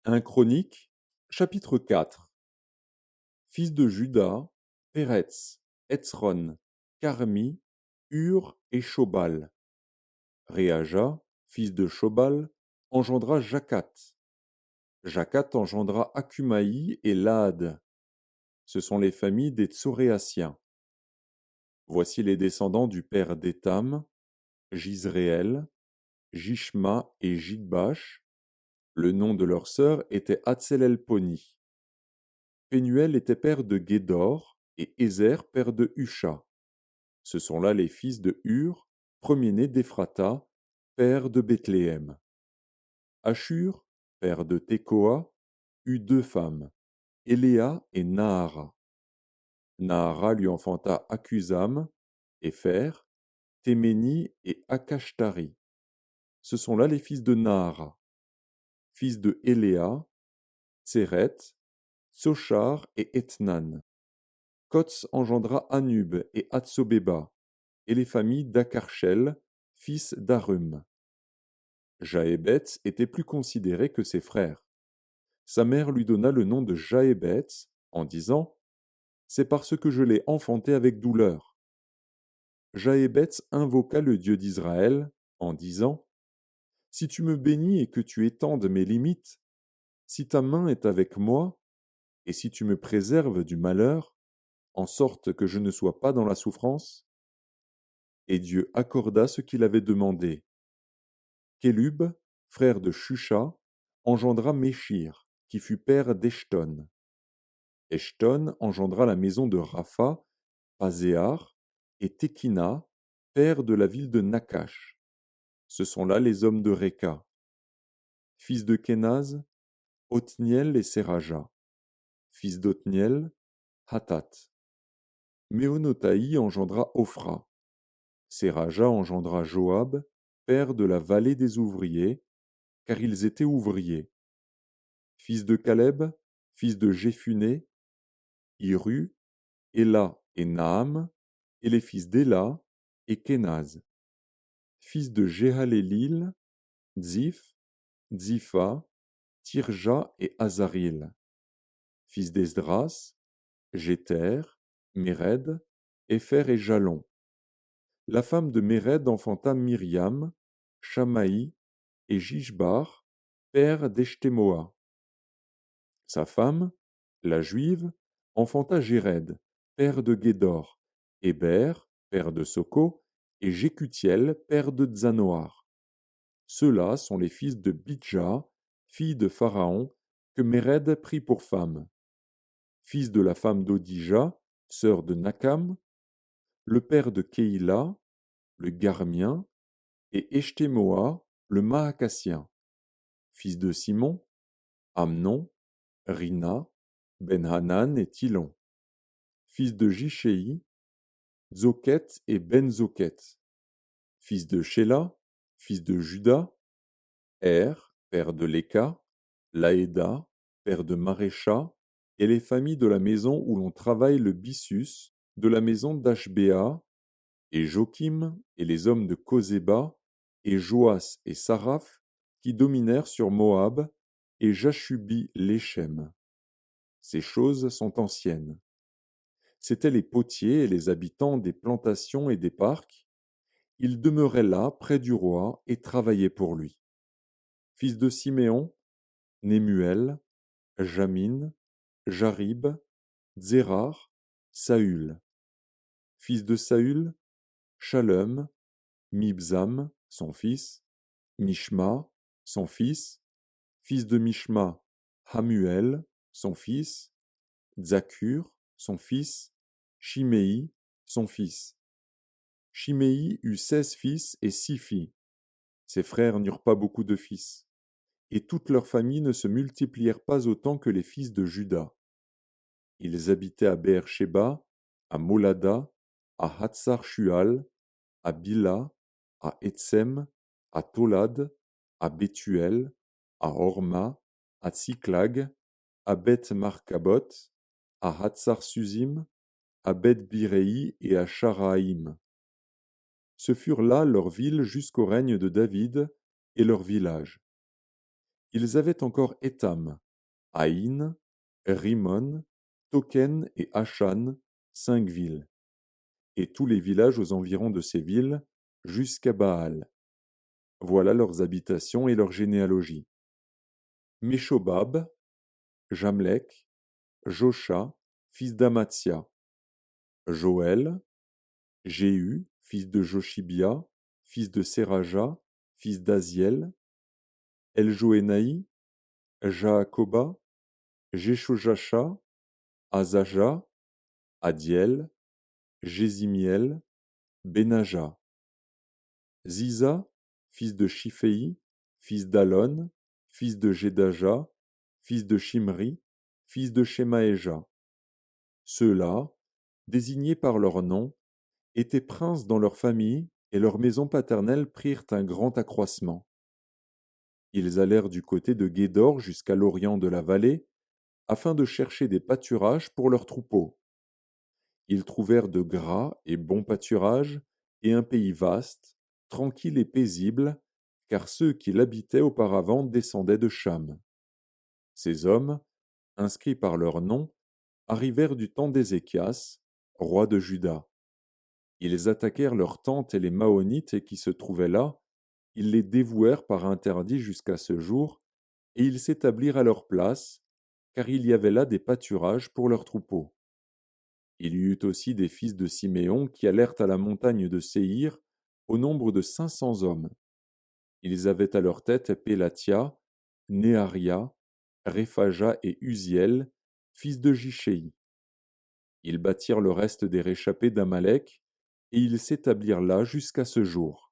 1 Chronique, chapitre 4. Fils de Juda, Péretz, Hetzron, Carmi, Hur et Shobal. Réaja, fils de Shobal, engendra Jacat. Jacat engendra Akumaï et Laad. Ce sont les familles des Tsoréaciens. Voici les descendants du père d'Étam, Jizréel, Jishma et Jidbash. Le nom de leur sœur était Hatzelelponi. Pénuel était père de Guédor, et Ézer père de Husha. Ce sont là les fils de Hur, premier-né d'Éphrata, père de Bethléem. Ashur, père de Tekoa, eut 2 femmes, Éléa et Nahara. Nahara lui enfanta Akuzam, Épher, Théméni et Akashtari. Ce sont là les fils de Nahara. Fils de Éléa, Tseret, Tsochar et Ethnan. Kots engendra Anub et Hatsobeba, et les familles d'Akarchel, fils d'Arum. Jaébetz était plus considéré que ses frères. Sa mère lui donna le nom de Jaébetz en disant: C'est parce que je l'ai enfanté avec douleur. Jaébetz invoqua le Dieu d'Israël en disant: Si tu me bénis et que tu étendes mes limites, si ta main est avec moi, et si tu me préserves du malheur, en sorte que je ne sois pas dans la souffrance. Et Dieu accorda ce qu'il avait demandé. Kélub, frère de Shusha, engendra Méchir, qui fut père d'Eshton. Eshton engendra la maison de Rapha, Pazéar, et Tekina, père de la ville de Nakash. Ce sont là les hommes de Réka. Fils de Kénaz, Othniel et Séraja. Fils d'Othniel, Hatat. Méonotaï engendra Ophra. Séraja engendra Joab, père de la vallée des ouvriers, car ils étaient ouvriers. Fils de Caleb, fils de Jéphuné, Hiru, Éla et Naam, et les fils d'Éla et Kénaz. Fils de Jéhalélil, Dzif, Dzipha, Tirja et Azaril. Fils d'Esdras, Jéter, Méred, Épher et Jalon. La femme de Méred enfanta Myriam, Shamaï et Jishbar, père d'Eshtemoa. Sa femme, la Juive, enfanta Jéred, père de Guédor, Héber, père de Soko, et Jécutiel, père de Tzanoar. Ceux-là sont les fils de Bidja, fille de Pharaon, que Méred prit pour femme. Fils de la femme d'Odija, sœur de Nakam, le père de Keïla, le Garmien, et Eshtemoa, le Maacassien. Fils de Simon, Amnon, Rina, Ben-Hanan et Tilon. Fils de Jishéi, Zoket et Ben-Zoket. Fils de Shéla, fils de Juda, Er, père de Léka, Laéda, père de Marécha, et les familles de la maison où l'on travaille le byssus, de la maison d'Ashbéa, et Jokim, et les hommes de Kozéba, et Joas et Saraph, qui dominèrent sur Moab, et Jashubi l'Échem. Ces choses sont anciennes. C'étaient les potiers et les habitants des plantations et des parcs. Ils demeuraient là, près du roi, et travaillaient pour lui. Fils de Siméon, Némuel, Jamin, Jarib, Zérar, Saül. Fils de Saül, Shalom, Mibzam, son fils, Mishma, son fils de Mishma, Hamuel, son fils, Zakur, son fils, Shimei, son fils. Shimei eut 16 fils et 6 filles. Ses frères n'eurent pas beaucoup de fils, et toutes leurs familles ne se multiplièrent pas autant que les fils de Juda. Ils habitaient à Beer-Sheba, à Molada, à Hatsar-Shual, à Bila, à Etsem, à Tolad, à Bethuel, à Horma, à Tsiklag, à Beth-Markabot, à Hatsar-Suzim, à Beth-Biréi et à Sharaïm. Ce furent là leurs villes jusqu'au règne de David et leurs villages. Ils avaient encore Étam, Aïn, Rimon, Token et Achan, 5 villes, et tous les villages aux environs de ces villes, jusqu'à Baal. Voilà leurs habitations et leurs généalogies. Meshobab, Jamlek, Josha, fils d'Amatia, Joël, Jéhu, fils de Joshibia, fils de Seraja, fils d'Aziel, Eljoénaï, Jaakoba, Jeshojasha, Azaja, Adiel, Jésimiel, Benaja, Ziza, fils de Shiphéi, fils d'Alon, fils de Jedaja, fils de Shimri, fils de Shemaéja. Ceux-là, désignés par leur nom, étaient princes dans leur famille, et leurs maisons paternelles prirent un grand accroissement. Ils allèrent du côté de Guédor jusqu'à l'orient de la vallée, afin de chercher des pâturages pour leurs troupeaux. Ils trouvèrent de gras et bons pâturages, et un pays vaste, tranquille et paisible, car ceux qui l'habitaient auparavant descendaient de Cham. Ces hommes, inscrits par leur nom, arrivèrent du temps d'Ézéchias, roi de Juda. Ils attaquèrent leurs tentes et les Maonites qui se trouvaient là, ils les dévouèrent par interdit jusqu'à ce jour, et ils s'établirent à leur place, car il y avait là des pâturages pour leurs troupeaux. Il y eut aussi des fils de Siméon qui allèrent à la montagne de Séhir, au nombre de 500 hommes. Ils avaient à leur tête Pélatia, Néaria, Réphaja et Uziel, fils de Jichéi. Ils bâtirent le reste des réchappés d'Amalek, et ils s'établirent là jusqu'à ce jour.